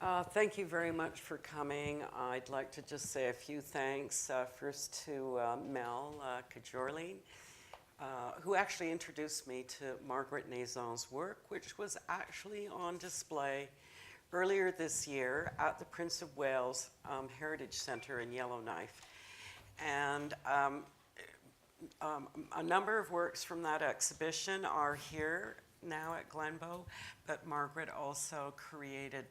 Thank you very much for coming. I'd like to just say a few thanks. First to Mel Kajorline, who actually introduced me to Margaret Nazon's work, which was actually on display earlier this year at the Prince of Wales Heritage Centre in Yellowknife. And a number of works from that exhibition are here now at Glenbow, but Margaret also created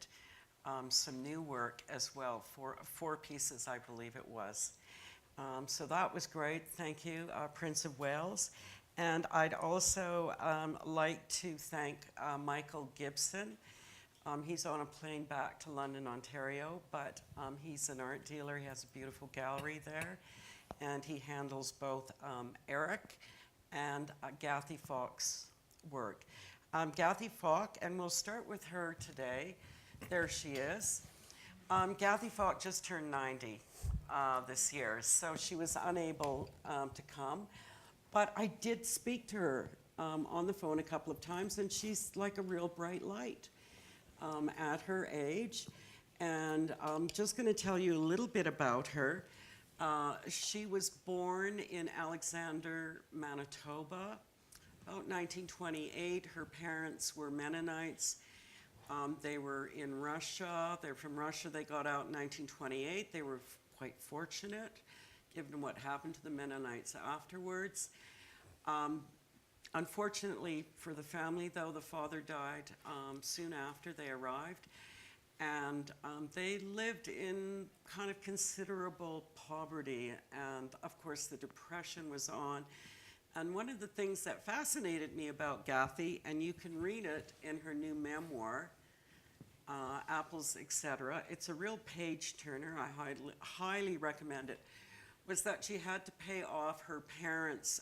some new work as well, four pieces, I believe it was. So that was great. Thank you, Prince of Wales. And I'd also like to thank Michael Gibson. He's on a plane back to London, Ontario, but he's an art dealer. He has a beautiful gallery there. And he handles both Erik and Gathie Falk's work. Gathie Falk, and we'll start with her today. There she is. Gathie Falk just turned 90 this year, so she was unable to come. But I did speak to her on the phone a couple of times, and she's like a real bright light at her age. And I'm just going to tell you a little bit about her. She was born in Alexander, Manitoba, about 1928. Her parents were Mennonites. They were in Russia. They're from Russia. They got out in 1928. They were quite fortunate, given what happened to the Mennonites afterwards. Unfortunately for the family, though, the father died soon after they arrived. And they lived in kind of considerable poverty. And, of course, the Depression was on. And one of the things that fascinated me about Gathie, and you can read it in her new memoir, Apples, Etc., it's a real page-turner, I highly recommend it, was that she had to pay off her parents'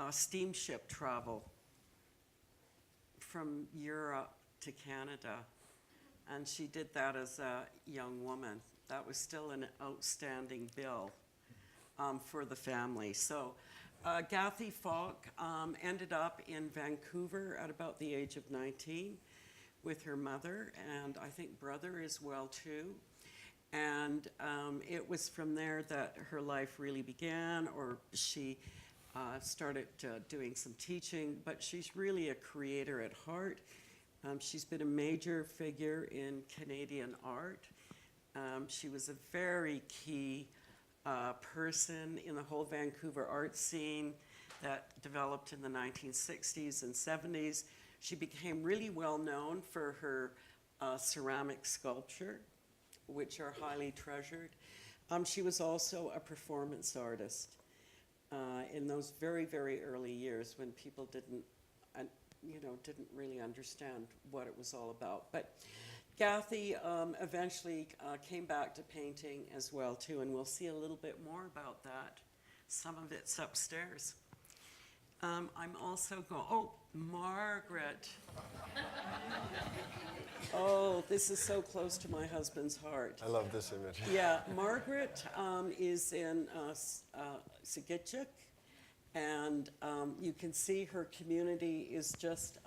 steamship travel from Europe to Canada. And she did that as a young woman. That was still an outstanding bill for the family. So Gathie Falk ended up in Vancouver at about the age of 19 with her mother, and I think brother as well too. And it was from there that her life really began, or she started doing some teaching, but she's really a creator at heart. She's been a major figure in Canadian art. She was a very key person in the whole Vancouver art scene that developed in the 1960s and 70s. She became really well known for her ceramic sculpture, which are highly treasured. She was also a performance artist in those very, very early years when people didn't really understand what it was all about. But Gathie eventually came back to painting as well too, and we'll see a little bit more about that. Some of it's upstairs. I'm also going, oh, Margaret. Oh, this is so close to my husband's heart. I love this image. Yeah, Margaret is in Citizenship, and you can see her community is just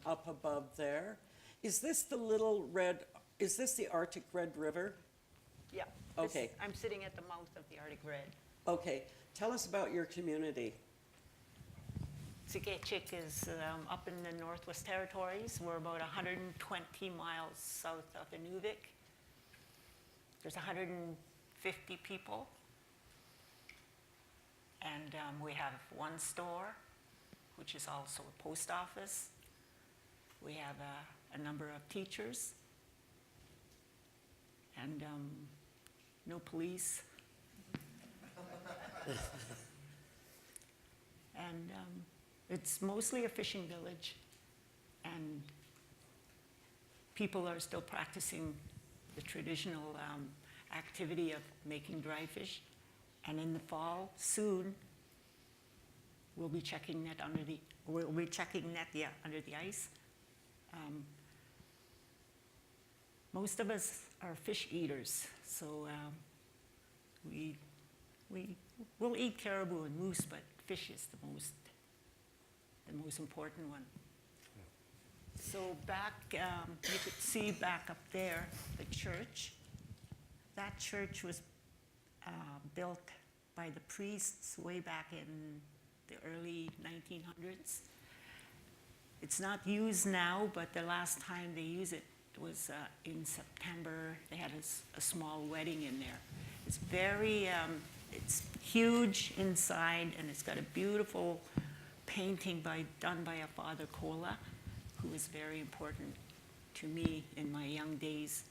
up above there. Is this the little red, is this the Arctic Red River? Yeah. Okay. I'm sitting at the mouth of the Arctic Red. Okay, tell us about your community. Citizenship is up in the Northwest Territories. We're about 120 miles south of Inuvik. There's 150 people. And we have one store, which is also a post office. We have a number of teachers. And no police. And it's mostly a fishing village, and people are still practicing the traditional activity of making dry fish. And in the fall, soon, we'll be checking net under the ice. Most of us are fish eaters, so we'll eat caribou and moose, but fish is the most important one. So back, you could see back up there, the church. That church was built by the priests way back in the early 1900s. It's not used now, but the last time they used it was in September. They had a small wedding in there. It's very, it's huge inside, and it's got a beautiful painting done by a Father Cola, who was very important to me in my young days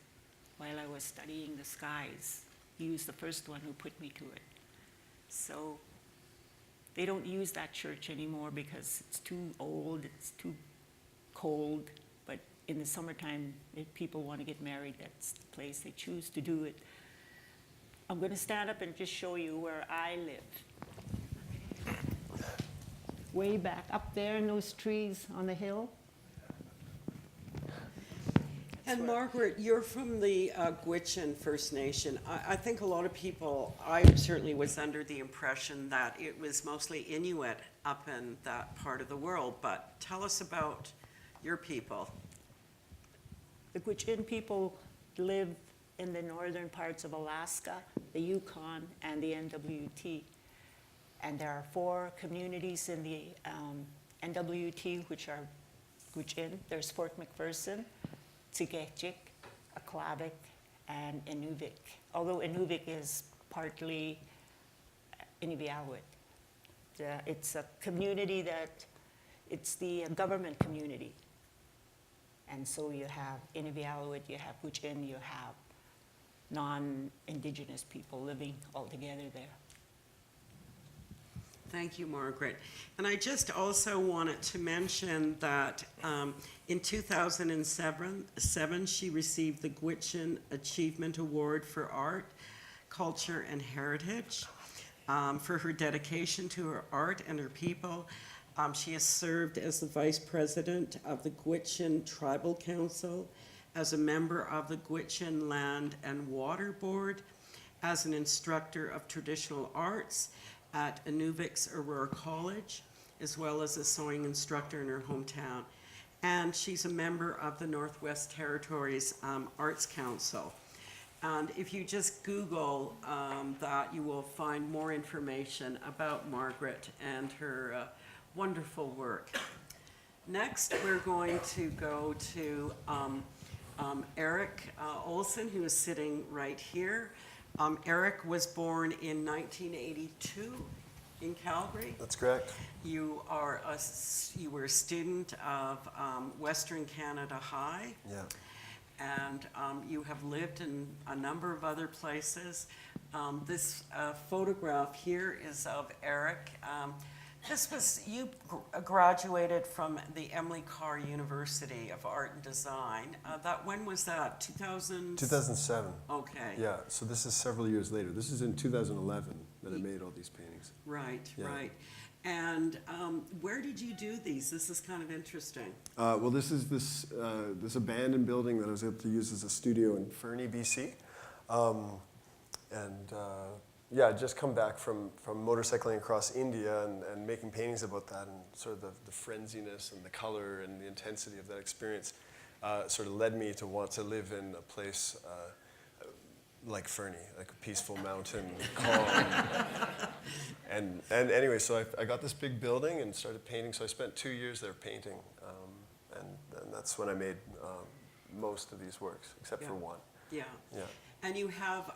while I was studying the skies. He was the first one who put me to it. So they don't use that church anymore because it's too old, it's too cold. But in the summertime, if people want to get married, that's the place they choose to do it. I'm going to stand up and just show you where I live. Way back up there in those trees on the hill. And Margaret, you're from the Gwich'in First Nation. I think a lot of people, I certainly was under the impression that it was mostly Inuit up in that part of the world, but tell us about your people. The Gwich'in people live in the northern parts of Alaska, the Yukon, and the NWT. And there are 4 communities in the NWT, which are Gwich'in. There's Fort McPherson, Tsigechik, Aklavik, and Inuvik. Although Inuvik is partly Inuvialuit. It's a community it's the government community. And so you have Inuvialuit, you have Gwich'in, you have non-Indigenous people living all together there. Thank you, Margaret. And I just also wanted to mention that in 2007, she received the Gwich'in Achievement Award for Art, Culture, and Heritage for her dedication to her art and her people. She has served as the Vice President of the Gwich'in Tribal Council, as a member of the Gwich'in Land and Water Board, as an instructor of traditional arts at Inuvik's Aurora College, as well as a sewing instructor in her hometown. And she's a member of the Northwest Territories Arts Council. And if you just Google that, you will find more information about Margaret and her wonderful work. Next, we're going to go to Erik Olson, who is sitting right here. Erik was born in 1982 in Calgary. That's correct. You were a student of Western Canada High. Yeah. And you have lived in a number of other places. This photograph here is of Erik. You graduated from the Emily Carr University of Art and Design. When was that? 2007. Okay. Yeah, so this is several years later. This is in 2011 that I made all these paintings. Right, Yeah. right. And where did you do these? This is kind of interesting. Well, this is this abandoned building that I was able to use as a studio in Fernie, BC. Yeah, I'd just come back from motorcycling across India and making paintings about that, and sort of the frenziness and the color and the intensity of that experience sort of led me to want to live in a place like Fernie, like a peaceful mountain, calm. And anyway, so I got this big building and started painting. So I spent 2 years there painting, and that's when I made most of these works, except for one. Yeah. Yeah. And you have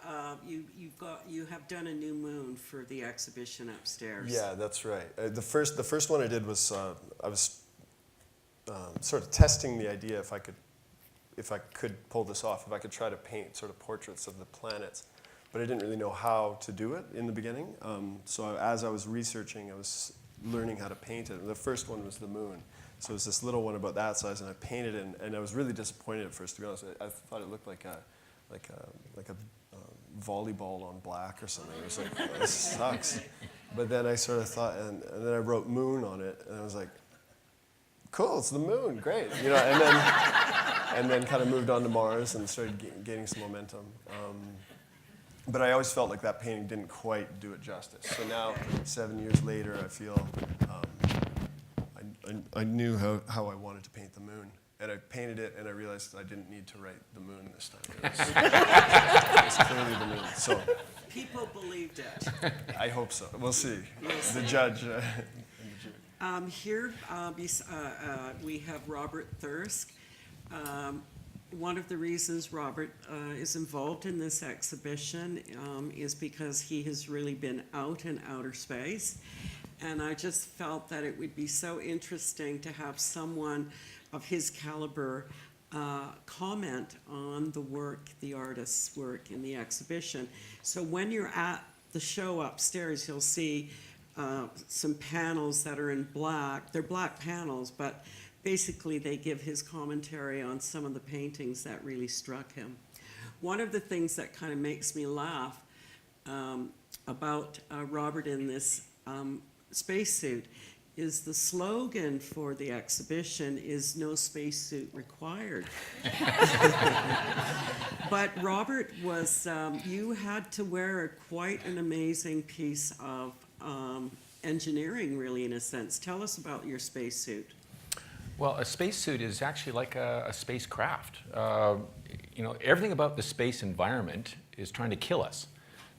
you have done a new moon for the exhibition upstairs. Yeah, that's right. The first one I did was I was sort of testing the idea if I could pull this off, if I could try to paint sort of portraits of the planets, but I didn't really know how to do it in the beginning. So as I was researching, I was learning how to paint it. And the first one was the moon. So it was this little one about that size, and I painted it, and I was really disappointed at first, to be honest. I thought it looked like a volleyball on black or something. It was like, this sucks. But then I sort of thought, and then I wrote moon on it, and I was like, cool, it's the moon, great. You know, and then kind of moved on to Mars and started gaining some momentum. But I always felt like that painting didn't quite do it justice. So now, 7 years later, I feel I knew how I wanted to paint the moon. and I painted it, and I realized I didn't need to write the moon this time. It was clearly the moon. So People believed it. I hope so. We'll see. We'll see. The judge and the jury. Here we have Robert Thirsk. One of the reasons Robert is involved in this exhibition is because he has really been out in outer space. And I just felt that it would be so interesting to have someone of his caliber comment on the work, the artist's work in the exhibition. So when you're at the show upstairs, you'll see some panels that are in black. They're black panels, but basically they give his commentary on some of the paintings that really struck him. One of the things that kind of makes me laugh about Robert in this spacesuit is the slogan for the exhibition is "No spacesuit required." But Robert was, you had to wear quite an amazing piece of engineering, really, in a sense. Tell us about your spacesuit. Well, a spacesuit is actually like a spacecraft. You know, everything about the space environment is trying to kill us.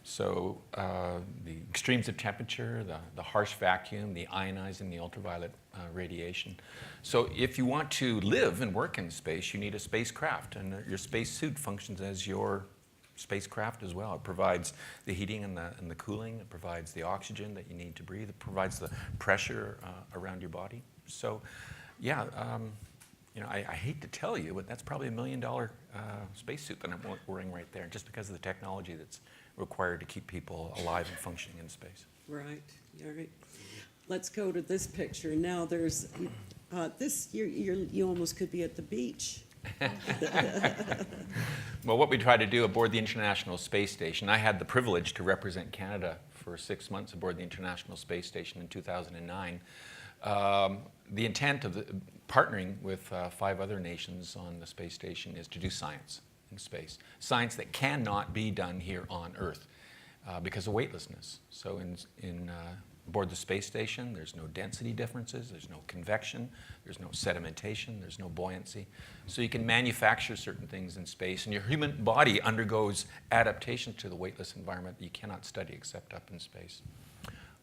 So the extremes of temperature, the harsh vacuum, the ionizing, the ultraviolet radiation. So if you want to live and work in space, you need a spacecraft, and your spacesuit functions as your spacecraft as well. It provides the heating and the cooling. It provides the oxygen that you need to breathe. It provides the pressure around your body. So, yeah, you know, I hate to tell you, but that's probably $1 million spacesuit that I'm wearing right there, just because of the technology that's required to keep people alive and functioning in space. Right, all right. Let's go to this picture. Now there's, this, you almost could be at the beach. Well, what we try to do aboard the International Space Station, I had the privilege to represent Canada for 6 months aboard the International Space Station in 2009. The intent of partnering with 5 other nations on the space station is to do science in space. Science that cannot be done here on Earth because of weightlessness. So aboard the space station, there's no density differences, there's no convection, there's no sedimentation, there's no buoyancy. So you can manufacture certain things in space, and your human body undergoes adaptations to the weightless environment that you cannot study except up in space.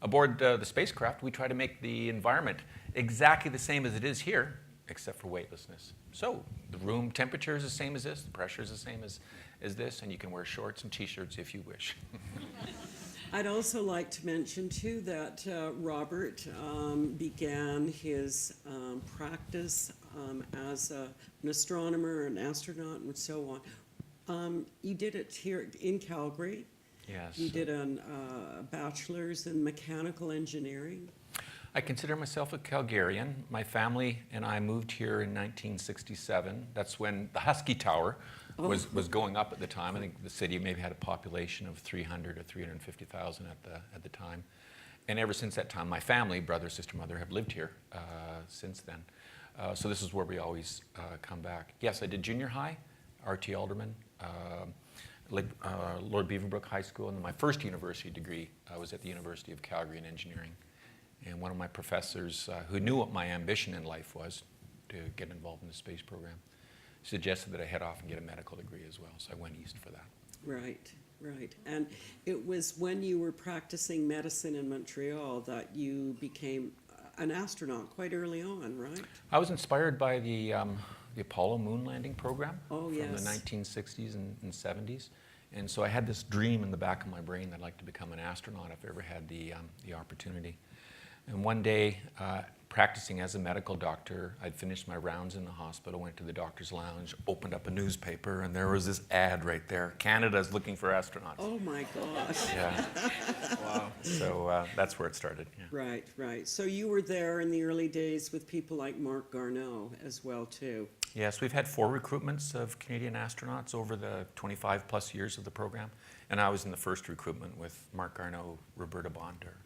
Aboard the spacecraft, we try to make the environment exactly the same as it is here, except for weightlessness. So the room temperature is the same as this, the pressure is the same as this, and you can wear shorts and t-shirts if you wish. I'd also like to mention, too, that Robert began his practice as an astronomer, an astronaut, and so on. You did it here in Calgary. Yes. You did a bachelor's in mechanical engineering. I consider myself a Calgarian. My family and I moved here in 1967. That's when the Husky Tower was going up at the time. I think the city maybe had a population of 300 or 350,000 at the time. And ever since that time, my family, brother, sister, mother, have lived here since then. So this is where we always come back. Yes, I did junior high, R.T. Alderman, Lord Beaverbrook High School, and then my first university degree was at the University of Calgary in engineering. And one of my professors, who knew what my ambition in life was, to get involved in the space program, suggested that I head off and get a medical degree as well, so I went east for that. Right, right. And it was when you were practicing medicine in Montreal that you became an astronaut quite early on, right? I was inspired by the Apollo moon landing program from yes. the 1960s and 70s. And so I had this dream in the back of my brain that I'd like to become an astronaut if I ever had the opportunity. And one day, practicing as a medical doctor, I'd finished my rounds in the hospital, went to the doctor's lounge, opened up a newspaper, and there was this ad right there, Canada's looking for astronauts. Oh my gosh. Yeah. Wow. So that's where it started. Yeah. Right, right. So you were there in the early days with people like Mark Garneau as well, too. Yes, we've had 4 recruitments of Canadian astronauts over the 25 plus years of the program. And I was in the first recruitment with Mark Garneau, Roberta Bonder.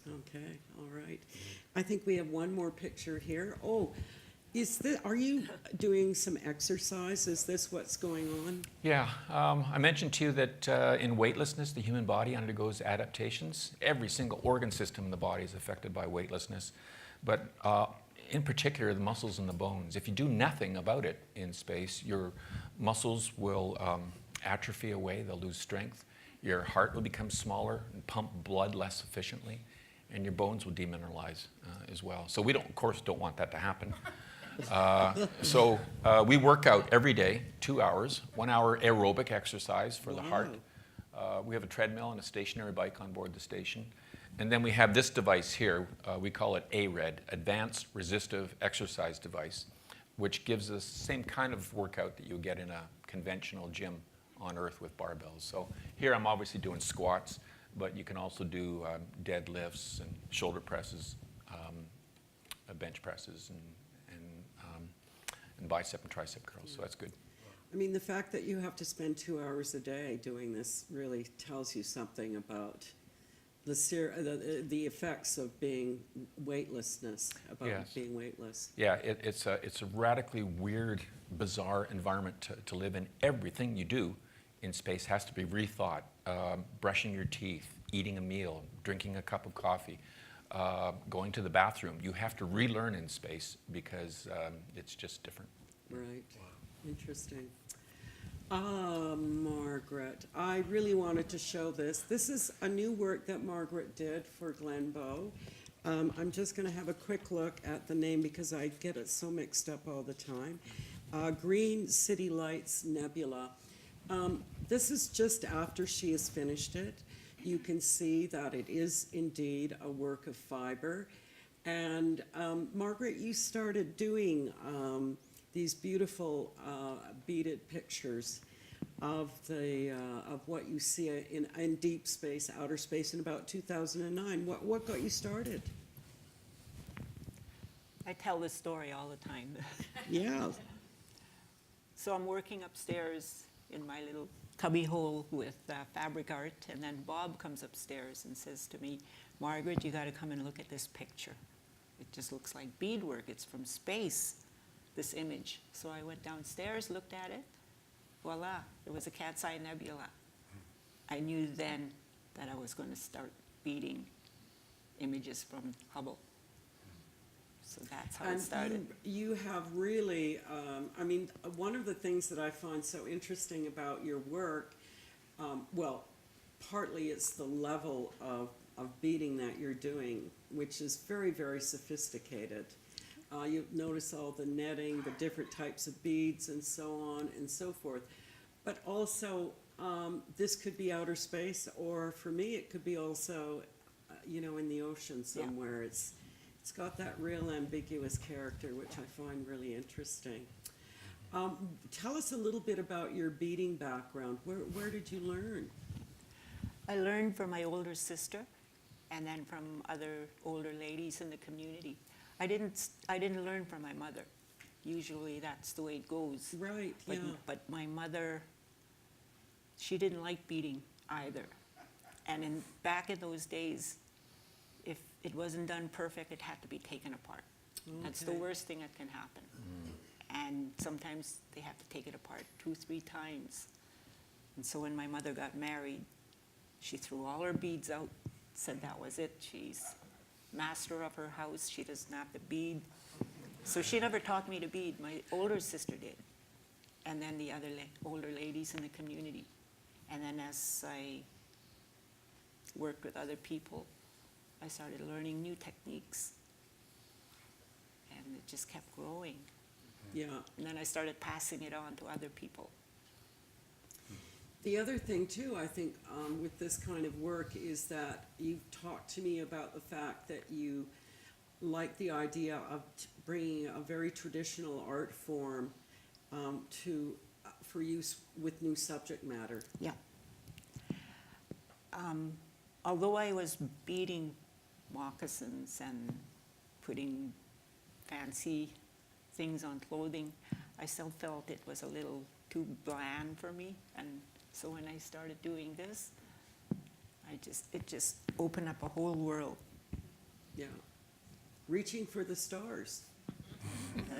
Okay, all right. I think we have one more picture here. Oh, are you doing some exercise? Is this what's going on? Yeah, I mentioned to you that in weightlessness, the human body undergoes adaptations. Every single organ system in the body is affected by weightlessness. But in particular the muscles and the bones. If you do nothing about it in space, your muscles will atrophy away, they'll lose strength. Your heart will become smaller and pump blood less efficiently, and your bones will demineralize as well. So we don't, of course, don't want that to happen. So we work out every day, 2 hours, 1 hour aerobic exercise for the heart. We have a treadmill and a stationary bike on board the station. And then we have this device here, we call it ARED, Advanced Resistive Exercise Device, which gives us the same kind of workout that you get in a conventional gym on Earth with barbells. So here I'm obviously doing squats, but you can also do deadlifts and shoulder presses, bench presses, and bicep and tricep curls, so that's good. I mean, the fact that you have to spend 2 hours a day doing this really tells you something about the effects of being weightlessness, about Yes. being weightless. Yeah, it's a radically weird, bizarre environment to live in. Everything you do in space has to be rethought. Brushing your teeth, eating a meal, drinking a cup of coffee, going to the bathroom. You have to relearn in space because it's just different. Right. Interesting. Margaret, I really wanted to show this. This is a new work that Margaret did for Glenbow. I'm just going to have a quick look at the name because I get it so mixed up all the time. Green City Lights Nebula. This is just after she has finished it. You can see that it is indeed a work of fiber. And Margaret, you started doing these beautiful beaded pictures of what you see in deep space, outer space, in about 2009. What got you started? I tell this story all the time. Yeah. So I'm working upstairs in my little cubby hole with fabric art, and then Bob comes upstairs and says to me, Margaret, you got to come and look at this picture. It just looks like beadwork. It's from space, this image. So I went downstairs, looked at it. Voila, it was a cat's eye nebula. I knew then that I was going to start beading images from Hubble. So that's how it started. You have really, I mean, one of the things that I find so interesting about your work, well, partly it's the level of beading that you're doing, which is very, very sophisticated. You notice all the netting, the different types of beads, and so on and so forth. But also, this could be outer space, or for me, it could be also, in the ocean somewhere. Yeah. It's got that real ambiguous character, which I find really interesting. Tell us a little bit about your beading background. Where did you learn? I learned from my older sister, and then from other older ladies in the community. I didn't learn from my mother. Usually that's the way it goes. Right, but, yeah. But my mother, she didn't like beading either. And back in those days, if it wasn't done perfect, it had to be taken apart. Okay. That's the worst thing that can happen. And sometimes they have to take it apart 2-3 times. And so when my mother got married, she threw all her beads out, said that was it. She's master of her house. She doesn't have to bead. So she never taught me to bead. My older sister did. And then the other older ladies in the community. And then as I worked with other people, I started learning new techniques. And it just kept growing. Yeah. And then I started passing it on to other people. The other thing, too, I think, with this kind of work is that you've talked to me about the fact that you like the idea of bringing a very traditional art form for use with new subject matter. Yeah. Although I was beading moccasins and putting fancy things on clothing, I still felt it was a little too bland for me. And so when I started doing this, it just opened up a whole world. Yeah. Reaching for the stars.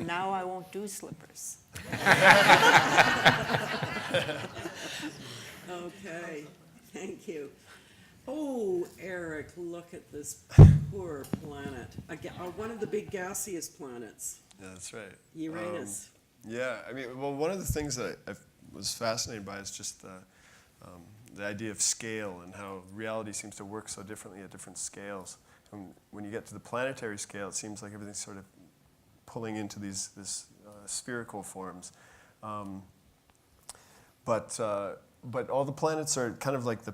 Now I won't do slippers. Okay, thank you. Oh, Erik, look at this poor planet. One of the big gaseous planets, Yeah, that's right. Uranus. Yeah, I mean, well, one of the things that I was fascinated by is just the idea of scale and how reality seems to work so differently at different scales. And when you get to the planetary scale, it seems like everything's sort of pulling into these spherical forms. But all the planets are kind of like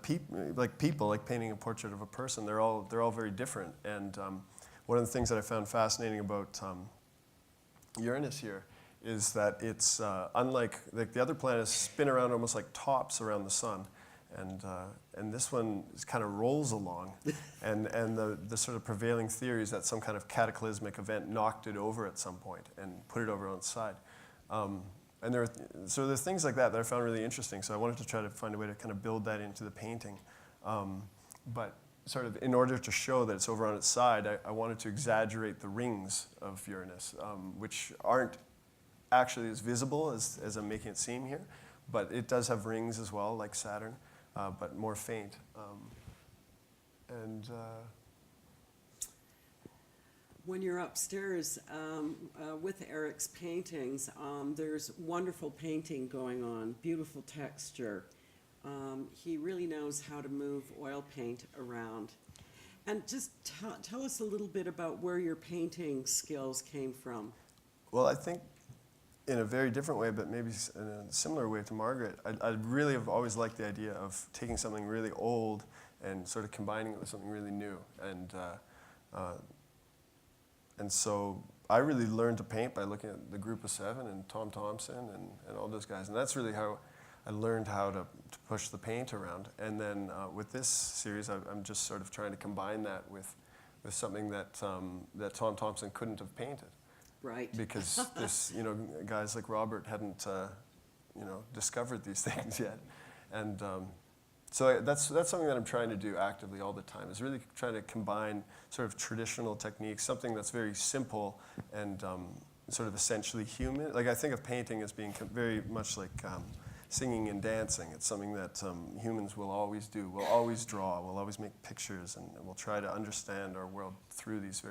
people, like painting a portrait of a person. They're all very different. And one of the things that I found fascinating about Uranus here is that it's unlike the other planets spin around almost like tops around the sun, and this one kind of rolls along, and the sort of prevailing theory is that some kind of cataclysmic event knocked it over at some point and put it over on its side. And so there's things like that I found really interesting. So I wanted to try to find a way to kind of build that into the painting. But sort of in order to show that it's over on its side, I wanted to exaggerate the rings of Uranus, which aren't actually as visible as I'm making it seem here. But it does have rings as well, like Saturn, but more faint. When you're upstairs with Erik's paintings, there's wonderful painting going on, beautiful texture. He really knows how to move oil paint around. And just tell us a little bit about where your painting skills came from. Well, I think in a very different way, but maybe in a similar way to Margaret, I really have always liked the idea of taking something really old and sort of combining it with something really new. And so I really learned to paint by looking at the Group of Seven and Tom Thompson and all those guys. And that's really how I learned how to push the paint around. And then with this series, I'm just sort of trying to combine that with something that Tom Thompson couldn't have painted. Right. Because guys like Robert hadn't, discovered these things yet. And so that's something that I'm trying to do actively all the time, is really trying to combine sort of traditional techniques, something that's very simple and sort of essentially human. Like I think of painting as being very much like singing and dancing. It's something that humans will always do. We'll always draw. We'll always make pictures, and we'll try to understand our world through these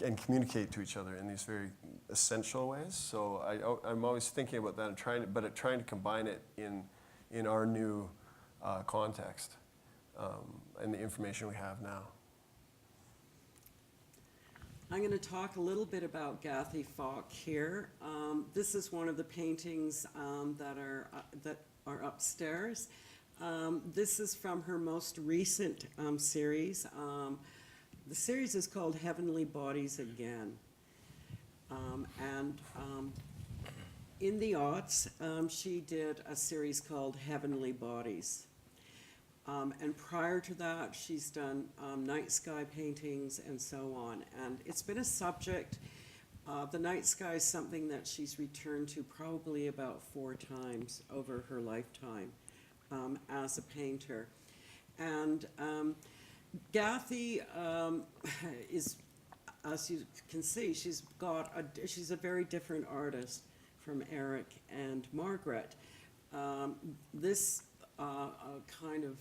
and communicate to each other in these very essential ways. So I'm always thinking about that and trying to combine it in our new context and the information we have now. I'm going to talk a little bit about Gathie Falk here. This is one of the paintings that are upstairs. This is from her most recent series. The series is called Heavenly Bodies Again. In the aughts, she did a series called Heavenly Bodies. And prior to that, she's done night sky paintings and so on. And it's been a subject. The night sky is something that she's returned to probably about 4 times over her lifetime as a painter. And Gathie is, as you can see, she's a very different artist from Erik and Margaret. This kind of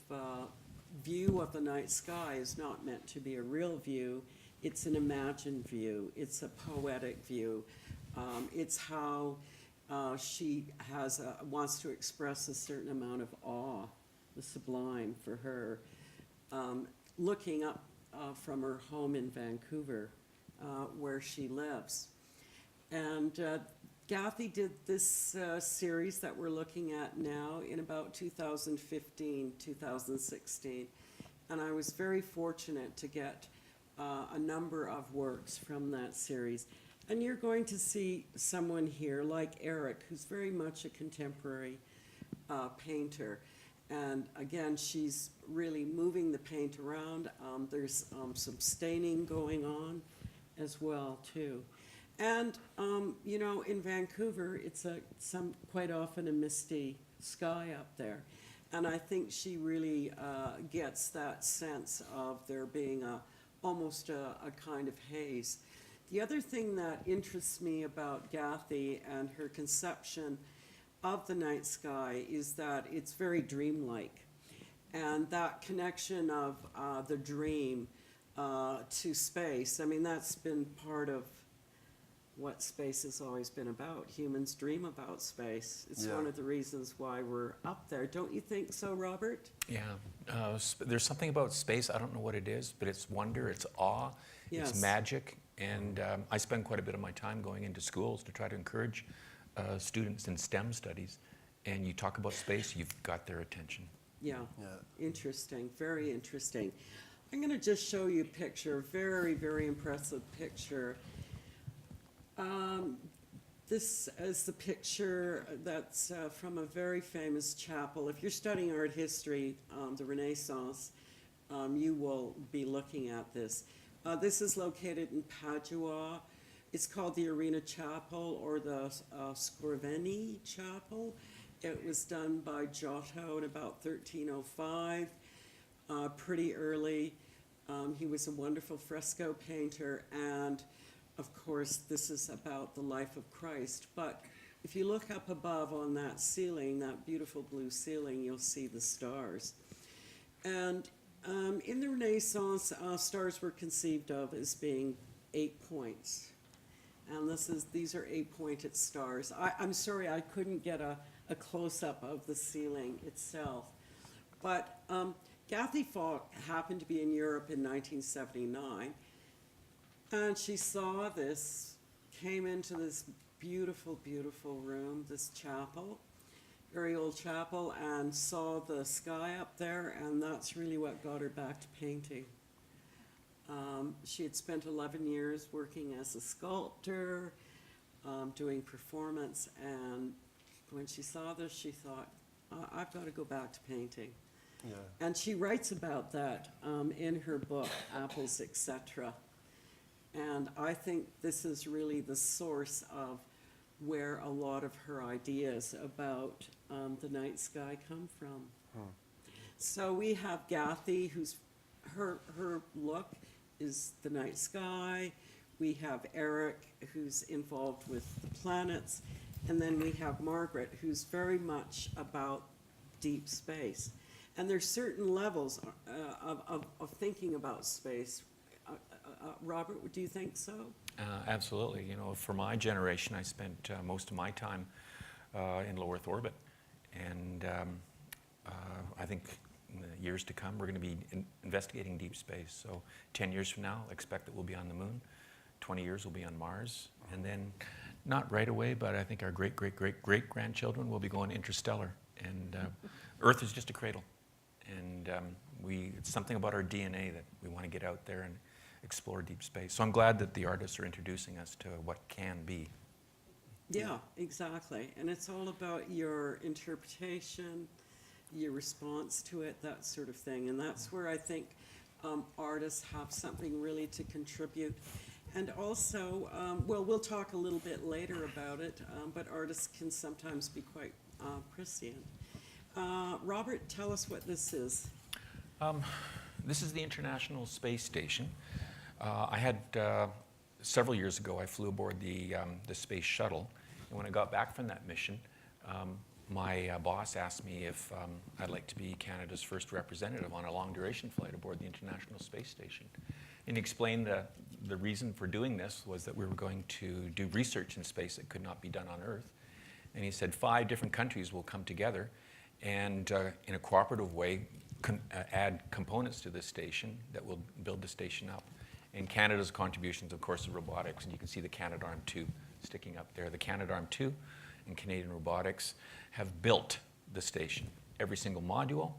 view of the night sky is not meant to be a real view. It's an imagined view. It's a poetic view. It's how she wants to express a certain amount of awe, the sublime for her, looking up from her home in Vancouver, where she lives. And Gathie did this series that we're looking at now in about 2015, 2016. And I was very fortunate to get a number of works from that series. And you're going to see someone here like Erik, who's very much a contemporary painter. And again, she's really moving the paint around. There's some staining going on as well, too. And, in Vancouver, it's quite often a misty sky up there. And I think she really gets that sense of there being almost a kind of haze. The other thing that interests me about Gathie and her conception of the night sky is that it's very dreamlike. And that connection of the dream to space, I mean, that's been part of what space has always been about. Humans dream about space. It's Yeah. one of the reasons why we're up there. Don't you think so, Robert? Yeah, there's something about space, I don't know what it is, but it's wonder, it's awe, Yes. it's magic, and I spend quite a bit of my time going into schools to try to encourage students in STEM studies, and you talk about space, you've got their attention. Yeah. Yeah. Interesting, very interesting. I'm going to just show you a picture, very, very impressive picture. This is the picture that's from a very famous chapel. If you're studying art history, the Renaissance, you will be looking at this. This is located in Padua. It's called the Arena Chapel or the Scriveni Chapel. It was done by Giotto in about 1305, pretty early. He was a wonderful fresco painter, and of course, this is about the life of Christ. But if you look up above on that ceiling, that beautiful blue ceiling, you'll see the stars. And in the Renaissance, stars were conceived of as being 8 points. And these are 8-pointed stars. I'm sorry, I couldn't get a close-up of the ceiling itself. But Gathie Falk happened to be in Europe in 1979. And she saw this, came into this beautiful, beautiful room, this chapel, very old chapel, and saw the sky up there, and that's really what got her back to painting. She had spent 11 years working as a sculptor, doing performance, and when she saw this, she thought, I've got to go back to painting. Yeah. And she writes about that in her book, Apples, Etc. And I think this is really the source of where a lot of her ideas about the night sky come from. So we have Gathie, who's her look is the night sky. We have Erik, who's involved with the planets. And then we have Margaret, who's very much about deep space. And there's certain levels of thinking about space. Robert, do you think so? Absolutely. You know, for my generation, I spent most of my time in low Earth orbit. And I think in the years to come, we're going to be investigating deep space. So 10 years from now, expect that we'll be on the moon. 20 years, we'll be on Mars. And then, not right away, but I think our great-great-great-great-grandchildren will be going interstellar. And Earth is just a cradle. And it's something about our DNA that we want to get out there and explore deep space. So I'm glad that the artists are introducing us to what can be. Yeah, exactly. And it's all about your interpretation, your response to it, that sort of thing. And that's where I think artists have something really to contribute. And also, well, we'll talk a little bit later about it, but artists can sometimes be quite prescient. Robert, tell us what this is. This is the International Space Station. I had, several years ago, I flew aboard the space shuttle. And when I got back from that mission, my boss asked me if I'd like to be Canada's first representative on a long-duration flight aboard the International Space Station. And he explained the reason for doing this was that we were going to do research in space that could not be done on Earth. And he said 5 different countries will come together and in a cooperative way add components to this station that will build the station up. And Canada's contributions, of course, are robotics, and you can see the Canadarm2 sticking up there. The Canadarm2 and Canadian Robotics have built the station. Every single module,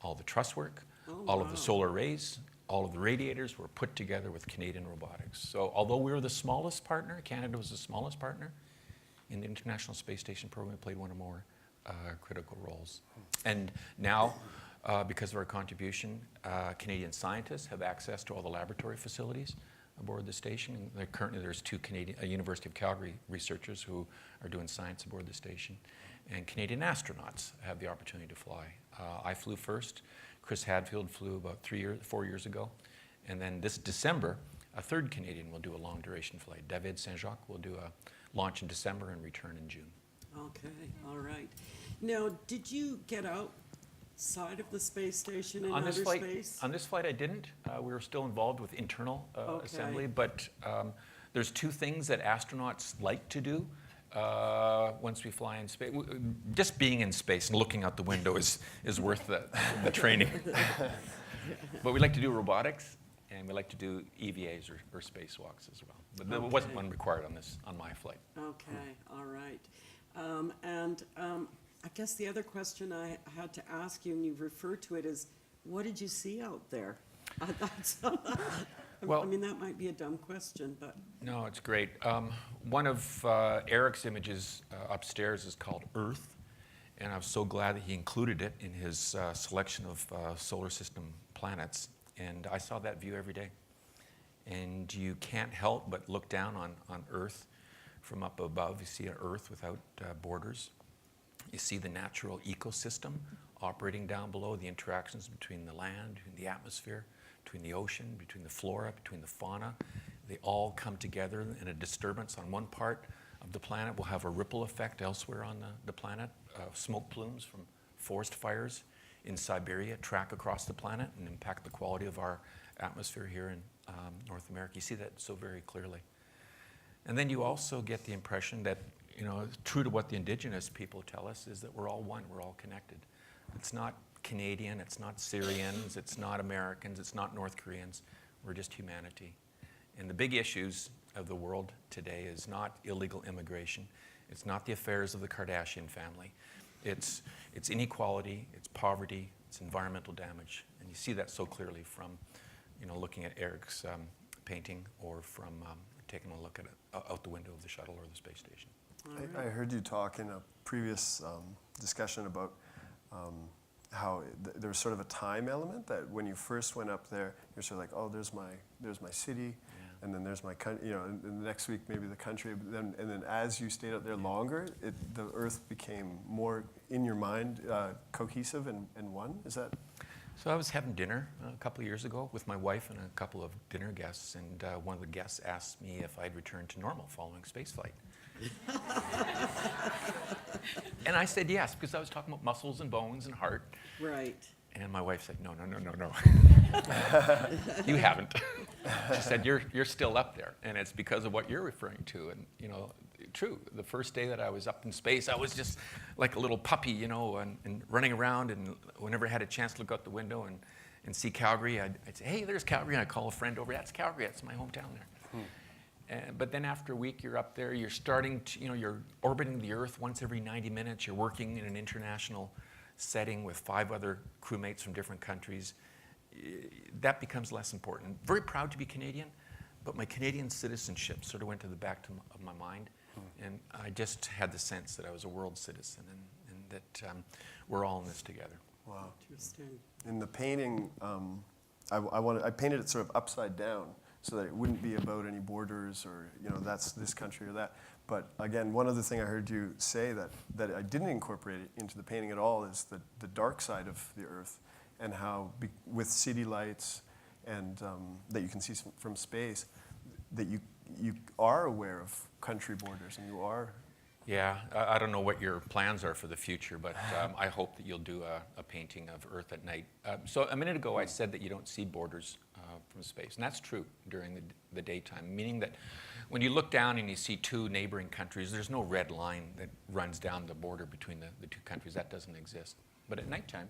all the truss work, all of the solar arrays, all of the radiators were put together with Canadian Robotics. So although we were the smallest partner, Canada was the smallest partner, in the International Space Station program, we played one of more critical roles. And now, because of our contribution, Canadian scientists have access to all the laboratory facilities aboard the station. And currently there's 2 University of Calgary researchers who are doing science aboard the station. And Canadian astronauts have the opportunity to fly. I flew first. Chris Hadfield flew about 4 years ago. And then this December, a 3rd Canadian will do a long duration flight. David Saint-Jacques will do a launch in December and return in June. Okay, all right. Now, did you get out side of the space station in On outer this flight, space? on this flight, I didn't. We were still involved with internal Okay. assembly, but there's two things that astronauts like to do once we fly in space. Just being in space and looking out the window is worth the training. But we like to do robotics, and we like to do EVAs or spacewalks as well. But there wasn't one required on my flight. Okay, all right. I guess the other question I had to ask you, and you referred to it, is what did you see out there? Well- I mean, that might be a dumb question, but No, it's great. One of Erik's images upstairs is called Earth, and I was so glad that he included it in his selection of solar system planets. And I saw that view every day. And you can't help but look down on Earth from up above. You see an Earth without borders. You see the natural ecosystem operating down below, the interactions between the land, between the atmosphere, between the ocean, between the flora, between the fauna. They all come together, and a disturbance on one part of the planet will have a ripple effect elsewhere on the planet. Smoke plumes from forest fires in Siberia track across the planet and impact the quality of our atmosphere here in North America. You see that so very clearly. And then you also get the impression that, true to what the indigenous people tell us, is that we're all one, we're all connected. It's not Canadian, it's not Syrians, it's not Americans, it's not North Koreans. We're just humanity. And the big issues of the world today is not illegal immigration. It's not the affairs of the Kardashian family. It's inequality, it's poverty, it's environmental damage. And you see that so clearly from, looking at Erik's painting, or from taking a look at it out the window of the shuttle or the space station. I heard you talk in a previous discussion about how there was sort of a time element, that when you first went up there, you're sort of like, oh, there's my city, and then there's my country, and the next week maybe the country, and then as you stayed up there longer, the Earth became more in your mind cohesive and one. Is that? So I was having dinner a couple of years ago with my wife and a couple of dinner guests, and one of the guests asked me if I'd returned to normal following spaceflight. And I said yes, because I was talking about muscles and bones and heart. right. And my wife said, no. You haven't. She said, you're still up there, and it's because of what you're referring to. And, true, the first day that I was up in space, I was just like a little puppy, and running around, and whenever I had a chance to look out the window and see Calgary, I'd say, hey, there's Calgary, and I'd call a friend over, that's Calgary, that's my hometown there. But then after a week, you're up there, you're starting to, you're orbiting the Earth once every 90 minutes, you're working in an international setting with 5 other crewmates from different countries. That becomes less important. Very proud to be Canadian, but my Canadian citizenship sort of went to the back of my mind, and I just had the sense that I was a world citizen, and that we're all in this together. Wow. Interesting. In the painting, I painted it sort of upside down, so that it wouldn't be about any borders or, that's this country or that. But again, one other thing I heard you say that I didn't incorporate into the painting at all is the dark side of the Earth, and how with city lights and that you can see from space, that you are aware of country borders, and you are. Yeah, I don't know what your plans are for the future, but I hope that you'll do a painting of Earth at night. So a minute ago I said that you don't see borders from space, and that's true during the daytime, meaning that when you look down and you see 2 neighboring countries, there's no red line that runs down the border between the 2 countries. That doesn't exist. But at nighttime,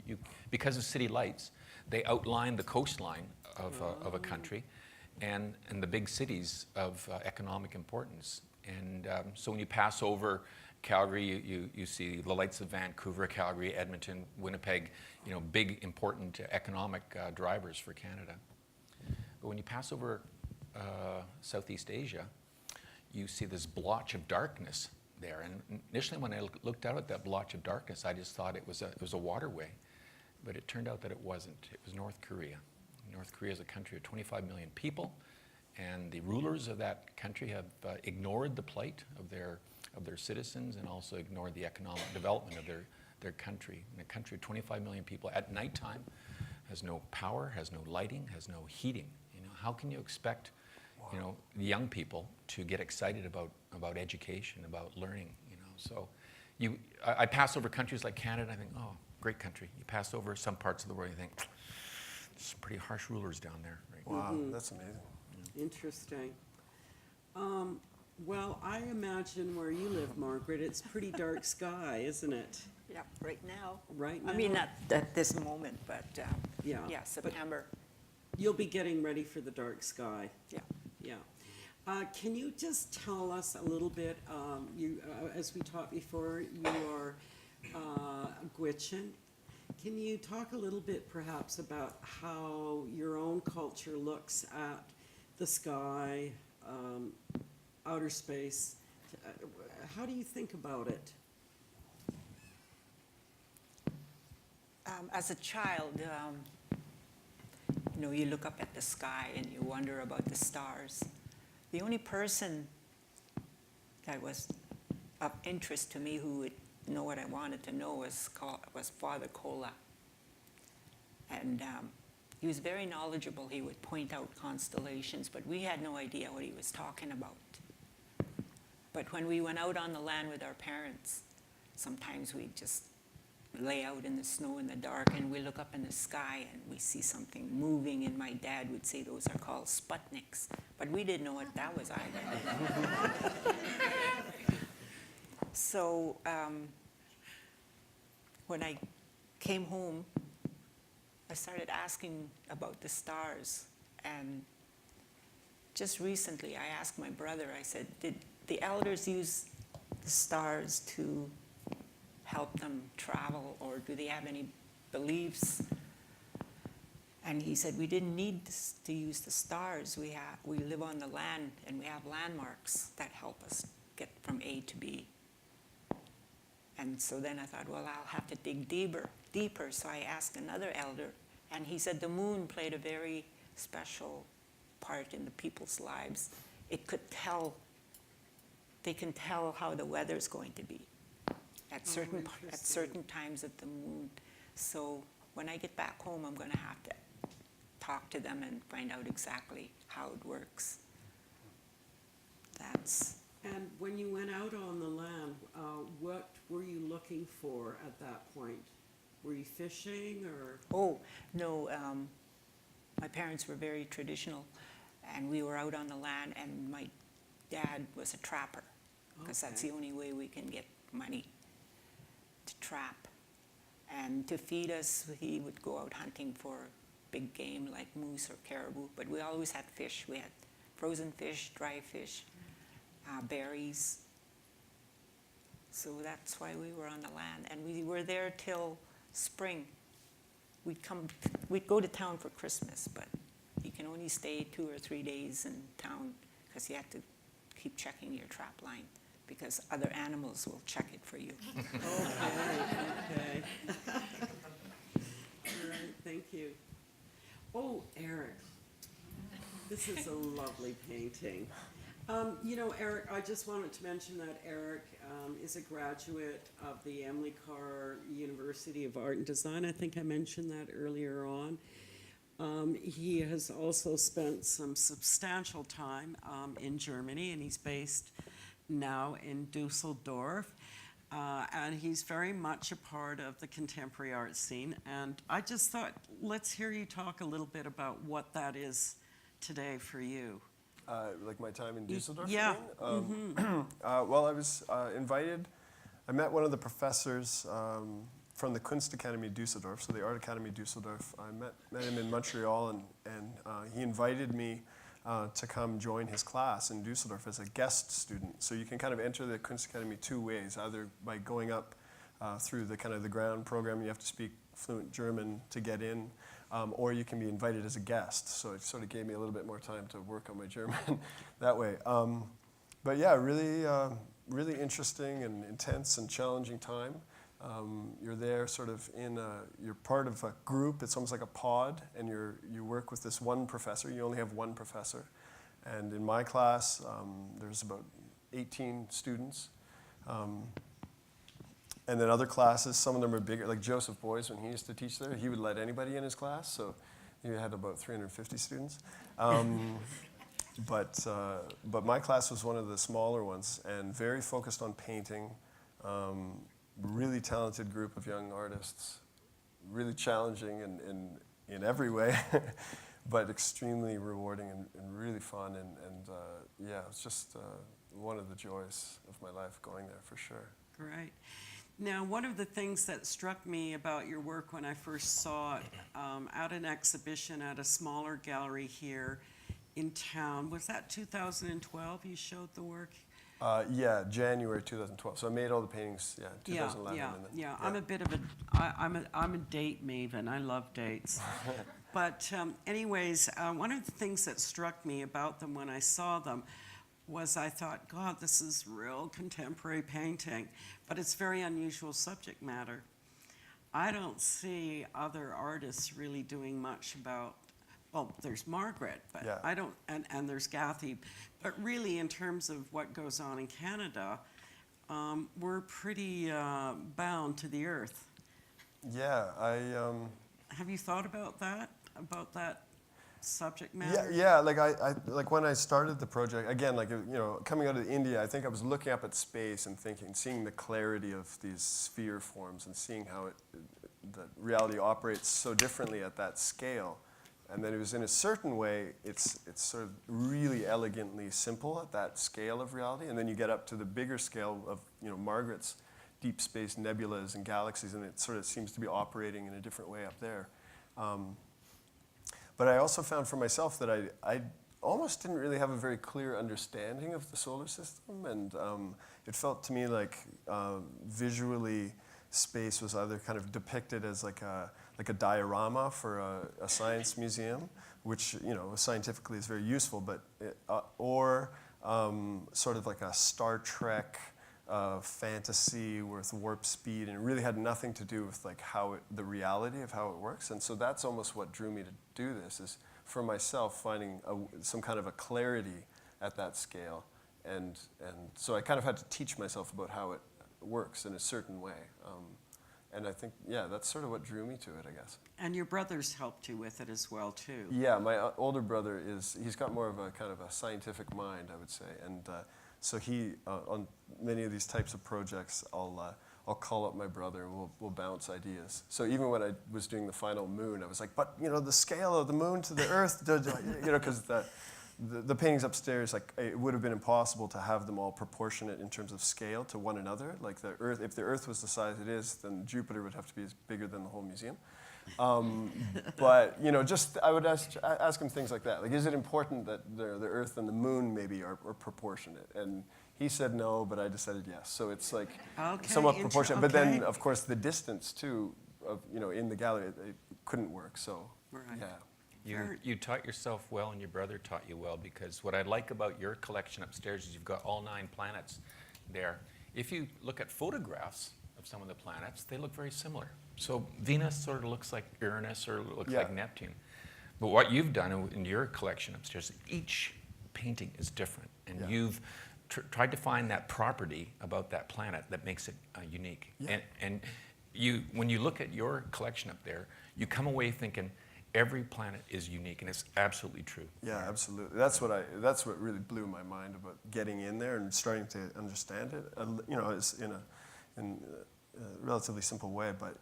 you because of city lights, they outline the coastline of a country and the big cities of economic importance. And so when you pass over Calgary, you see the lights of Vancouver, Calgary, Edmonton, Winnipeg, big important economic drivers for Canada. But when you pass over Southeast Asia, you see this blotch of darkness there. And initially when I looked out at that blotch of darkness, I just thought it was a waterway. But it turned out that it wasn't. It was North Korea. North Korea is a country of 25 million people, and the rulers of that country have ignored the plight of their citizens, and also ignored the economic development of their country. And a country of 25 million people at nighttime has no power, has no lighting, has no heating. How can you expect the young people to get excited about education, about learning? So I pass over countries like Canada, and I think, oh, great country. You pass over some parts of the world, you think, there's some pretty harsh rulers down there. Right? Wow, that's amazing. Interesting. Well, I imagine where you live, Margaret, it's pretty dark sky, isn't it? Yeah, right now. Right now? I mean, not at this moment, but Yeah, yeah, but- September. You'll be getting ready for the dark sky. Yeah. Yeah. Can you just tell us a little bit, as we talked before, you are Gwich'in. Can you talk a little bit perhaps about how your own culture looks at the sky, outer space? How do you think about it? As a child, you look up at the sky and you wonder about the stars. The only person that was of interest to me who would know what I wanted to know was Father Cola. And he was very knowledgeable. He would point out constellations, but we had no idea what he was talking about. But when we went out on the land with our parents, sometimes we'd just lay out in the snow in the dark and we look up in the sky and we see something moving, and my dad would say those are called Sputniks, but we didn't know what that was either. So when I came home, I started asking about the stars, and just recently I asked my brother, I said, did the elders use the stars to help them travel, or do they have any beliefs? And he said, we didn't need to use the stars. We live on the land, and we have landmarks that help us get from A to B. And so then I thought, well, I'll have to dig deeper. So I asked another elder, and he said the moon played a very special part in the people's lives. They can tell how the weather's going to be at certain times of the moon. So when I get back home, I'm going to have to talk to them and find out exactly how it works. And when you went out on the land, what were you looking for at that point? Were you fishing or? Oh, no, my parents were very traditional, and we were out on the land, and my dad was a trapper, because that's the only way we can get money to trap. And to feed us, he would go out hunting for big game like moose or caribou, but we always had fish. We had frozen fish, dry fish, berries. So that's why we were on the land, and we were there till spring. We'd go to town for Christmas, but you can only stay 2 or 3 days in town because you have to keep checking your trap line, because other animals will check it for you. Okay. All right, thank you. Oh, Erik, this is a lovely painting. Erik, I just wanted to mention that Erik is a graduate of the Emily Carr University of Art and Design. I think I mentioned that earlier on. He has also spent some substantial time in Germany, and he's based now in Dusseldorf. And he's very much a part of the contemporary art scene. And I just thought, let's hear you talk a little bit about what that is today for you. Like my time in Dusseldorf? Yeah. Well, I was invited. I met one of the professors from the Kunst Academy Dusseldorf, so the Art Academy Dusseldorf. I met him in Montreal, and he invited me to come join his class in Dusseldorf as a guest student. So you can kind of enter the Kunst Academy 2 ways, either by going up through the kind of the ground program. You have to speak fluent German to get in. Or you can be invited as a guest. So it sort of gave me a little bit more time to work on my German that way. But yeah, really interesting and intense and challenging time. You're there sort of you're part of a group. It's almost like a pod, and you work with this one professor. You only have one professor. And in my class, there's about 18 students. And then other classes, some of them are bigger, like Joseph Boys, when he used to teach there, he would let anybody in his class, so you had about 350 students. But my class was one of the smaller ones, and very focused on painting. Really talented group of young artists. really challenging in every way, but extremely rewarding and really fun. And yeah, it's just one of the joys of my life going there for sure. Great. Now, one of the things that struck me about your work when I first saw it at an exhibition at a smaller gallery here in town, was that 2012 you showed the work? Yeah, January 2012. So I made all the paintings, yeah, 2011. Yeah, and then, yeah. I'm a bit of I'm a date maven. I love dates. But anyways, one of the things that struck me about them when I saw them was I thought, God, this is real contemporary painting, but it's very unusual subject matter. I don't see other artists really doing much about, well, there's Margaret, but Yeah. I don't, and there's Gathie, but really in terms of what goes on in Canada, we're pretty bound to the earth. Yeah, Have you thought about that subject matter? Yeah, like I like when I started the project again, like coming out of India, I think I was looking up at space and seeing the clarity of these sphere forms and seeing how that reality operates so differently at that scale, and then it was in a certain way, it's sort of really elegantly simple at that scale of reality, and then you get up to the bigger scale of Margaret's deep space nebulas and galaxies, and it sort of seems to be operating in a different way up there. But I also found for myself that I almost didn't really have a very clear understanding of the solar system, and it felt to me like visually space was either kind of depicted as like a diorama for a science museum, which scientifically is very useful, but or sort of like a Star Trek fantasy with warp speed, and it really had nothing to do with like the reality of how it works. And so that's almost what drew me to do this, is for myself finding some kind of a clarity at that scale, and so I kind of had to teach myself about how it works in a certain way, and I think that's sort of what drew me to it, I guess. And your brothers helped you with it as well too. Yeah, my older brother he's got more of a kind of a scientific mind, I would say, and so he on many of these types of projects, I'll call up my brother and we'll bounce ideas. So even when I was doing the final moon, I was like, but the scale of the moon to the Earth, because the paintings upstairs, like it would have been impossible to have them all proportionate in terms of scale to one another. Like the Earth, if the Earth was the size it is, then Jupiter would have to be bigger than the whole museum. But just I would ask him things like that. Like, is it important that the Earth and the Moon maybe are proportionate? And he said no, but I decided yes. So it's like somewhat proportionate. But then, of course, the distance too, in the gallery, it couldn't work. So yeah. You taught yourself well, and your brother taught you well, because what I like about your collection upstairs is you've got all 9 planets there. If you look at photographs of some of the planets, they look very similar. So Venus sort of looks like Uranus or looks like Neptune. But what you've done in your collection upstairs, each painting is different, and you've tried to find that property about that planet that makes it unique. Yeah. And when you look at your collection up there, you come away thinking every planet is unique, and it's absolutely true. Yeah, absolutely. That's what really blew my mind about getting in there and starting to understand it. It's in a relatively simple way, but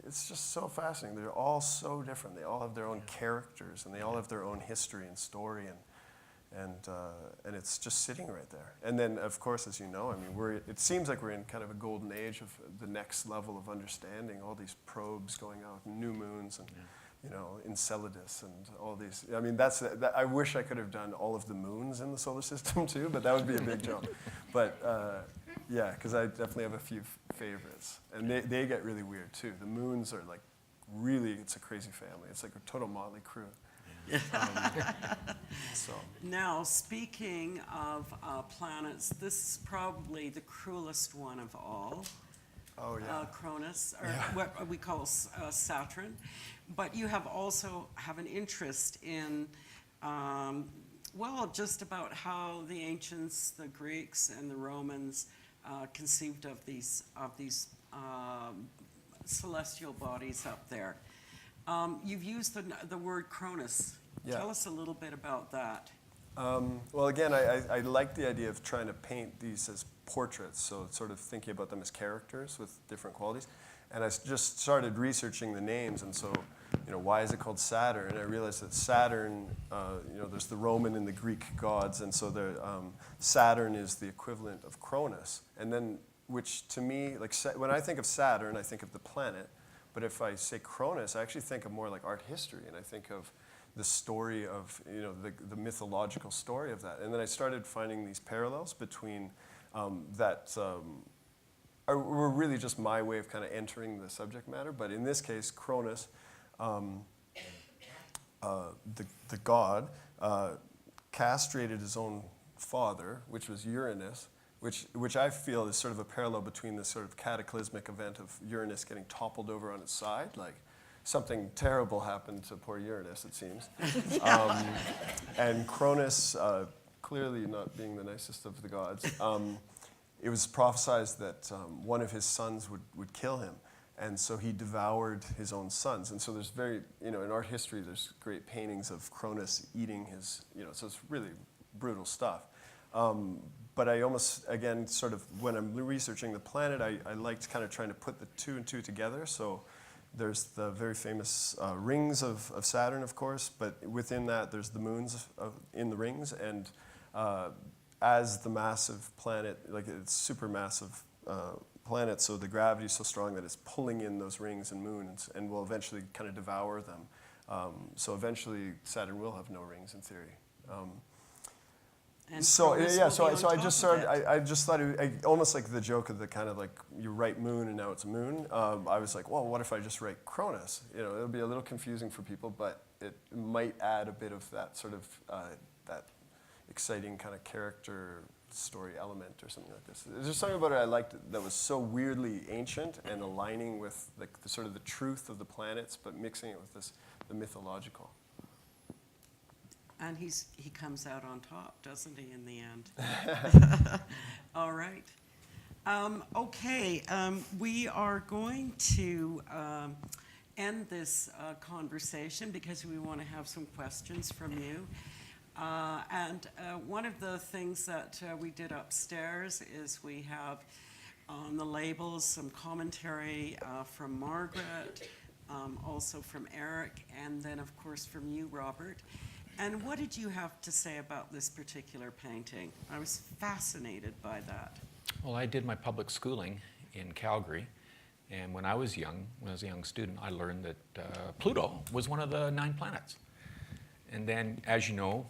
it's just so fascinating. They're all so different. They all have their own characters, and they all have their own history and story, and it's just sitting right there. And then, of course, as you know, I mean, it seems like we're in kind of a golden age of the next level of understanding. All these probes going out, new moons, and Enceladus, and all these. I mean, I wish I could have done all of the moons in the solar system too, but that would be a big job. But because I definitely have a few favorites, and they get really weird too. The moons are like really, it's a crazy family. It's like a total motley crew. Now, speaking of planets, this is probably the cruelest one of all. Oh yeah. Cronus, or what we call Saturn. But you also have an interest in, just about how the ancients, the Greeks and the Romans conceived of these celestial bodies up there. You've used the word Cronus. Yeah. Tell us a little bit about that. Well, again, I like the idea of trying to paint these as portraits, so sort of thinking about them as characters with different qualities. And I just started researching the names, and so, why is it called Saturn? And I realized that Saturn, there's the Roman and the Greek gods, and so Saturn is the equivalent of Cronus. And then, which to me, like when I think of Saturn, I think of the planet, but if I say Cronus, I actually think of more like art history, and I think of the story of, the mythological story of that. And then I started finding these parallels between were really just my way of kind of entering the subject matter. But in this case, Cronus, the god, castrated his own father, which was Uranus, which I feel is sort of a parallel between this sort of cataclysmic event of Uranus getting toppled over on its side, like something terrible happened to poor Uranus, it seems. And Cronus, clearly not being the nicest of the gods, it was prophesied that one of his sons would kill him. And so he devoured his own sons. And so there's in art history, there's great paintings of Cronus eating his, so it's really brutal stuff. But I almost, again, sort of, when I'm researching the planet, I liked kind of trying to put the two and two together. So there's the very famous rings of Saturn, of course, but within that, there's the moons in the rings. And as the massive planet, like it's supermassive planet, so the gravity is so strong that it's pulling in those rings and moons and will eventually kind of devour them. So eventually Saturn will have no rings in theory. And So Cronus yeah, will so be on I top just of started. it. I just thought almost like the joke of the kind of like you write moon and now it's a moon. I was like, well, what if I just write Cronus? It'll be a little confusing for people, but it might add a bit of that sort of that exciting kind of character story element or something like this. There's just something about it I liked that was so weirdly ancient and aligning with the sort of the truth of the planets, but mixing it with the mythological. And he comes out on top, doesn't he, in the end? All right. Okay, we are going to end this conversation because we want to have some questions from you. And one of the things that we did upstairs is we have on the labels some commentary from Margaret, also from Erik, and then of course from you, Robert. And what did you have to say about this particular painting? I was fascinated by that. Well, I did my public schooling in Calgary, and when I was a young student, I learned that Pluto was one of the 9 planets. And then, as you know,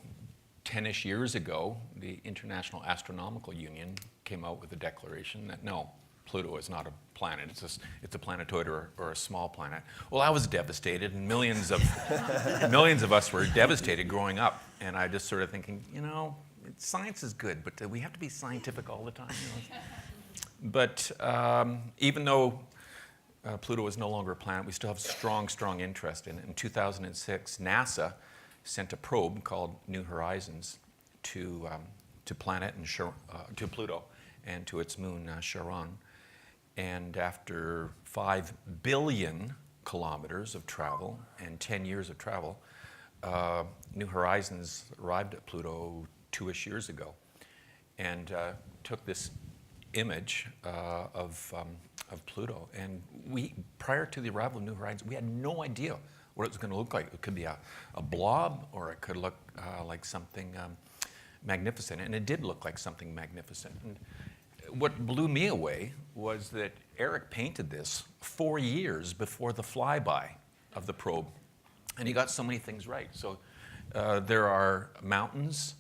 10-ish years ago, the International Astronomical Union came out with a declaration that no, Pluto is not a planet, it's a planetoid or a small planet. Well, I was devastated, and millions of us were devastated growing up, and I just started thinking, science is good, but do we have to be scientific all the time? But even though Pluto is no longer a planet, we still have strong interest in it. In 2006, NASA sent a probe called New Horizons to planet and to Pluto and to its moon Charon. And after 5 billion kilometers of travel and 10 years of travel, New Horizons arrived at Pluto 2-ish years ago and took this image of Pluto. And prior to the arrival of New Horizons, we had no idea what it was going to look like. It could be a blob, or it could look like something magnificent. And it did look like something magnificent. And what blew me away was that Erik painted this 4 years before the flyby of the probe. And he got so many things right. So there are mountains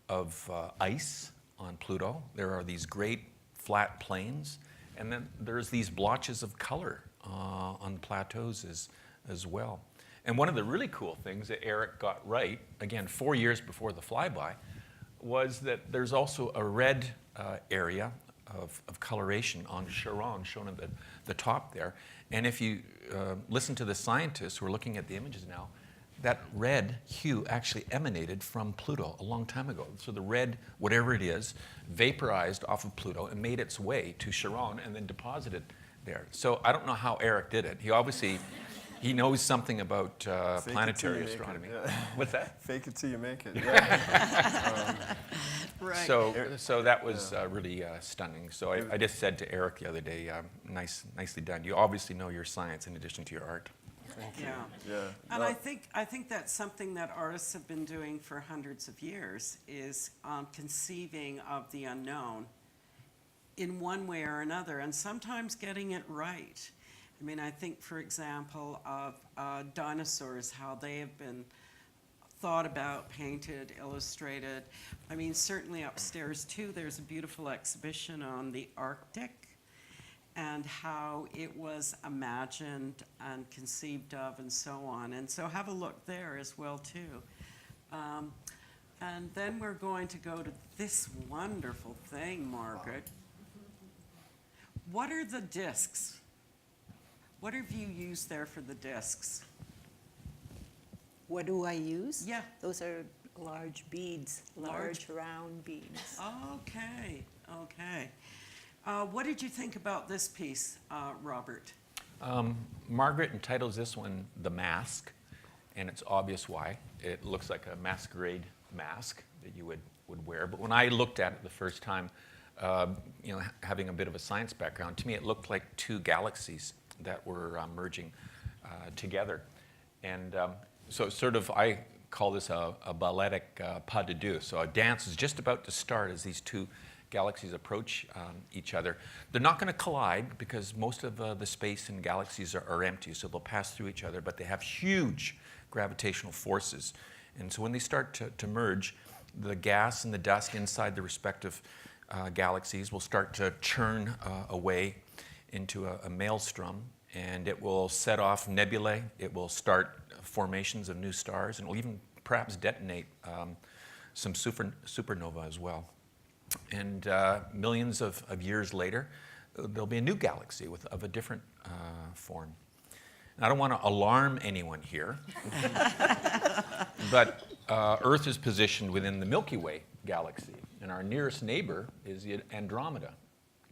of ice on Pluto. There are these great flat plains. And then there's these blotches of color on plateaus as well. And one of the really cool things that Erik got right, again, 4 years before the flyby, was that there's also a red area of coloration on Charon, shown at the top there. And if you listen to the scientists who are looking at the images now, that red hue actually emanated from Pluto a long time ago. So the red, whatever it is, vaporized off of Pluto and made its way to Charon and then deposited there. So I don't know how Erik did it. He obviously He knows something about Fake it till planetary you make it, astronomy. yeah. What's that? Fake it till you make it. Yeah. Right. So that was really stunning. So I just said to Erik the other day, nicely done. You obviously know your science in addition to your art. Thank you. Yeah. Yeah. And No, I think that's something that artists have been doing for hundreds of years, is conceiving of the unknown in one way or another, and sometimes getting it right. I mean, I think, for example, of dinosaurs, how they have been thought about, painted, illustrated. I mean, certainly upstairs too, there's a beautiful exhibition on the Arctic and how it was imagined and conceived of and so on. And so have a look there as well too. And then we're going to go to this wonderful thing, Margaret. What are the discs? What have you used there for the discs? What do I use? Yeah. Those are large beads, large round beads. Okay, okay. What did you think about this piece, Robert? Margaret entitles this one The Mask, and it's obvious why. It looks like a masquerade mask that you would wear. But when I looked at it the first time, having a bit of a science background, to me it looked like two galaxies that were merging together. And so it's sort of, I call this a balletic pas de deux. So a dance is just about to start as these two galaxies approach each other. They're not going to collide because most of the space in galaxies are empty, so they'll pass through each other, but they have huge gravitational forces. And so when they start to merge, the gas and the dust inside the respective galaxies will start to churn away into a maelstrom, and it will set off nebulae. It will start formations of new stars, and it will even perhaps detonate some supernova as well. And millions of years later, there'll be a new galaxy of a different form. And I don't want to alarm anyone here, but Earth is positioned within the Milky Way galaxy, and our nearest neighbor is the Andromeda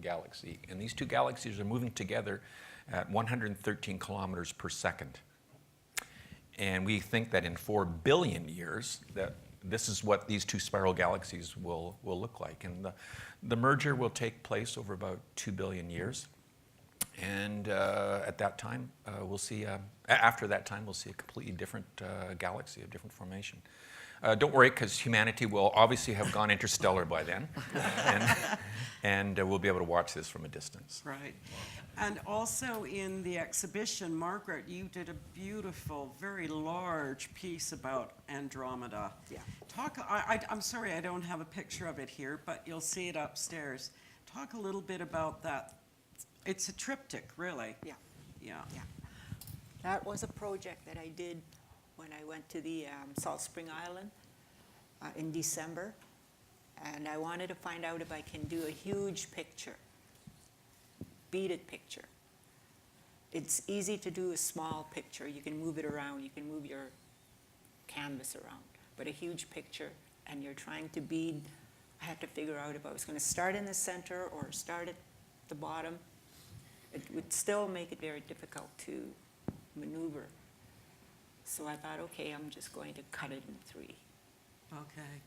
galaxy. And these two galaxies are moving together at 113 kilometers per second. And we think that in 4 billion years, that this is what these two spiral galaxies will look like. And the merger will take place over about 2 billion years. And at that time, we'll see, after that time, we'll see a completely different galaxy, a different formation. Don't worry, because humanity will obviously have gone interstellar by then. And we'll be able to watch this from a distance. Right. And also in the exhibition, Margaret, you did a beautiful, very large piece about Andromeda. Yeah. I'm sorry I don't have a picture of it here, but you'll see it upstairs. Talk a little bit about that. It's a triptych, really. Yeah. Yeah. Yeah. That was a project that I did when I went to the Salt Spring Island in December. And I wanted to find out if I can do a huge picture, beaded picture. It's easy to do a small picture. You can move it around. You can move your canvas around. But a huge picture, and you're trying to bead, I had to figure out if I was going to start in the center or start at the bottom. It would still make it very difficult to maneuver. So I thought, okay, I'm just going to cut it in 3. Okay.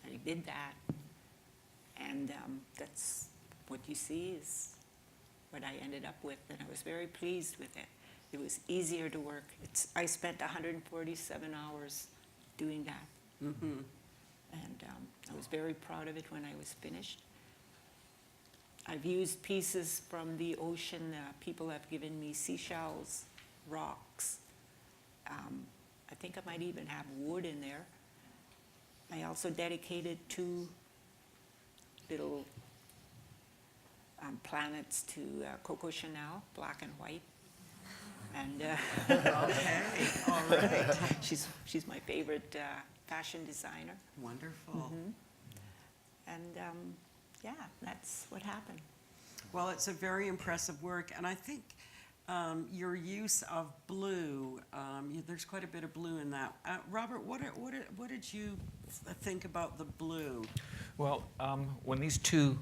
And I did that. And that's what you see is what I ended up with. And I was very pleased with it. It was easier to work. I spent 147 hours doing that. Mm-hmm. And I was very proud of it when I was finished. I've used pieces from the ocean. People have given me seashells, rocks. I think I might even have wood in there. I also dedicated 2 little planets to Coco Chanel, black and white. And Okay, all right. she's my favorite fashion designer. Wonderful. Mm-hmm. And yeah, that's what happened. Well, it's a very impressive work, and I think your use of blue, there's quite a bit of blue in that. Robert, what did you think about the blue? Well, when these two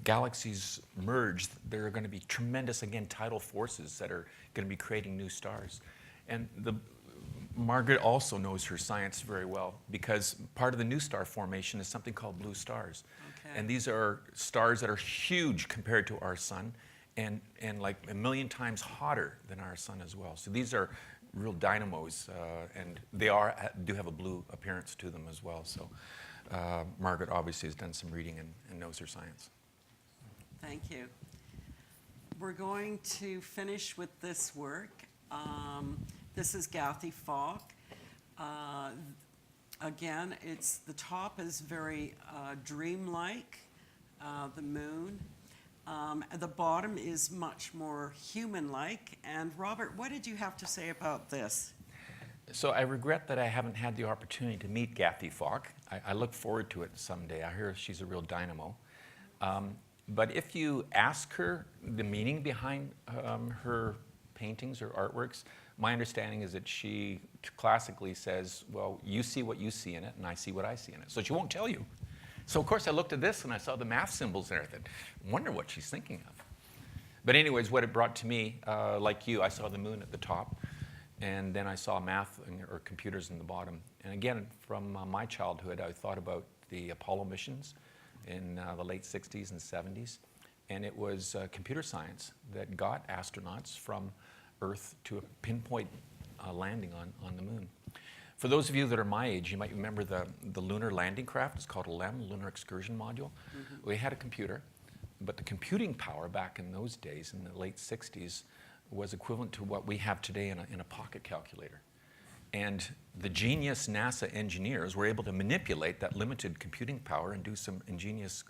galaxies merge, there are going to be tremendous, again, tidal forces that are going to be creating new stars. And Margaret also knows her science very well, because part of the new star formation is something called blue stars. Okay. And these are stars that are huge compared to our sun, and like 1 million times hotter than our sun as well. So these are real dynamos, and they do have a blue appearance to them as well. So Margaret obviously has done some reading and knows her science. Thank you. We're going to finish with this work. This is Gathie Falk. Again, the top is very dreamlike, the moon. The bottom is much more human-like. And Robert, what did you have to say about this? So I regret that I haven't had the opportunity to meet Gathie Falk. I look forward to it someday. I hear she's a real dynamo. But if you ask her the meaning behind her paintings or artworks, my understanding is that she classically says, well, you see what you see in it, and I see what I see in it. So she won't tell you. So of course I looked at this and I saw the math symbols there. I thought, wonder what she's thinking of. But anyways, what it brought to me, like you, I saw the moon at the top, and then I saw math or computers in the bottom. And again, from my childhood, I thought about the Apollo missions in the late 60s and 70s. And it was computer science that got astronauts from Earth to a pinpoint landing on the moon. For those of you that are my age, you might remember the lunar landing craft. It's called a LEM, Lunar Excursion Module. Mm-hmm. We had a computer, but the computing power back in those days, in the late 60s, was equivalent to what we have today in a pocket calculator. And the genius NASA engineers were able to manipulate that limited computing power and do some ingenious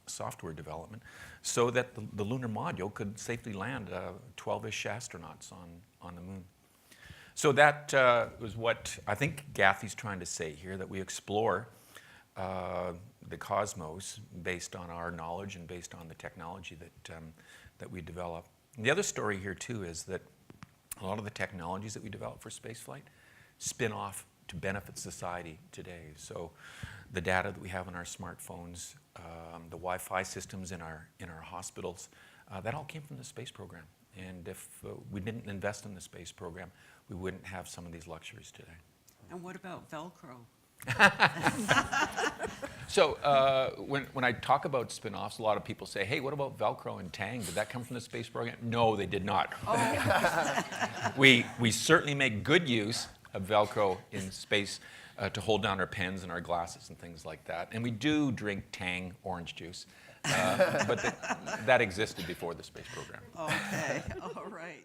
software development so that the lunar module could safely land 12-ish astronauts on the moon. So that was what I think Gathie's trying to say here, that we explore the cosmos based on our knowledge and based on the technology that we develop. And the other story here, too, is that a lot of the technologies that we develop for spaceflight spin off to benefit society today. So the data that we have on our smartphones, the Wi-Fi systems in our hospitals, that all came from the space program. And if we didn't invest in the space program, we wouldn't have some of these luxuries today. And what about Velcro? So when I talk about spin-offs, a lot of people say, hey, what about Velcro and Tang? Did that come from the space program? No, they did not. Oh. We certainly make good use of Velcro in space to hold down our pens and our glasses and things like that. And we do drink Tang orange juice, but that existed before the space program. Okay, all right.